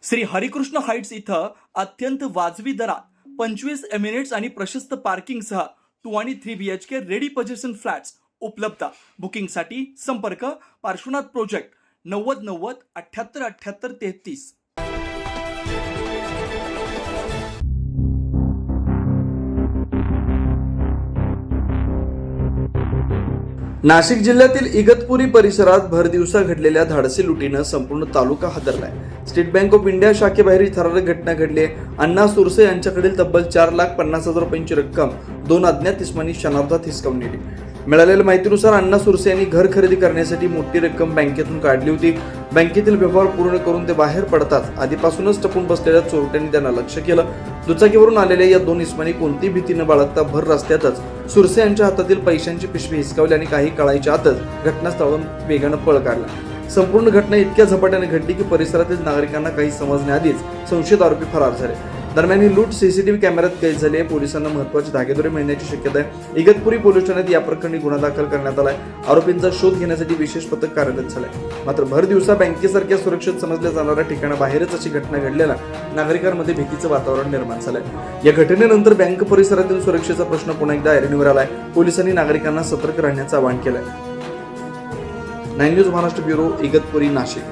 Shri Harikrishna Heights इथं अत्यंत वाजवी दरात 25 एमिरेट्स आणि प्रशस्त पार्किंगसह 2 आणि 3 BHK रेडी पोझिशन फ्लॅट्स उपलब्ध। बुकिंगसाठी संपर्क पार्श्वनाथ प्रोजेक्ट 9090 78 78 33। नाशिक जिल्ह्यातील इगतपुरी परिसरात भरदिवसा घडलेल्या धाडसी लुटीनं संपूर्ण तालुका हादरलाय। स्टेट बँक ऑफ इंडिया शाखेबाहेर ही थरारक घटना घडली आहे। अण्णा सुरसे यांच्याकडील तब्बल 4,50,000 रुपयांची रक्कम 2 अज्ञात इसमांनी क्षणार्धात हिसकावून नेली। मिळालेल्या माहितीनुसार अण्णा सुरसे यांनी घर खरेदी करण्यासाठी मोठी रक्कम बँकेतून काढली होती। बँकेतील व्यवहार पूर्ण करून ते बाहेर पडताच आधीपासूनच टपून बसलेल्या चोरट्यांनी त्यांना लक्ष्य केलं। दुचाकीवरून आलेल्या या 2 इसमांनी कोणती भीती न बाळगता भर रस्त्यातच सुरसे यांच्या हातातील पैशांची पिशवी हिसकावली आणि काही काळाच्या आतच घटनास्थळावरून वेगानं पळ काढला। संपूर्ण घटना इतक्या झपाट्याने घडली की परिसरातील नागरिकांना काही समजण्याआधीच संशयित आरोपी फरार झाले। दरम्यान ही लूट सीसीटीव्ही कॅमेऱ्यात कैद झाली आहे। पोलिसांना महत्त्वाचे धागेदोरे मिळण्याची शक्यता आहे। इगतपुरी पोलीस ठाण्यात या प्रकरणी गुन्हा दाखल करण्यात आलाय। आरोपींचा शोध घेण्यासाठी विशेष पथक कार्यरत झालंय। मात्र भर दिवसा बँकेसारख्या सुरक्षित समजल्या जाणाऱ्या ठिकाणाबाहेरच अशी घटना घडलेला नागरिकांमध्ये भीतीचं वातावरण निर्माण झालंय। या घटनेनंतर बँक परिसरातील सुरक्षेचा प्रश्न पुन्हा एकदा ऐरणीवर आलाय। पोलिसांनी नागरिकांना सतर्क राहण्याचं आवाहन केलंय। 9 न्यूज महाराष्ट्र ब्युरो, इगतपुरी, नाशिक।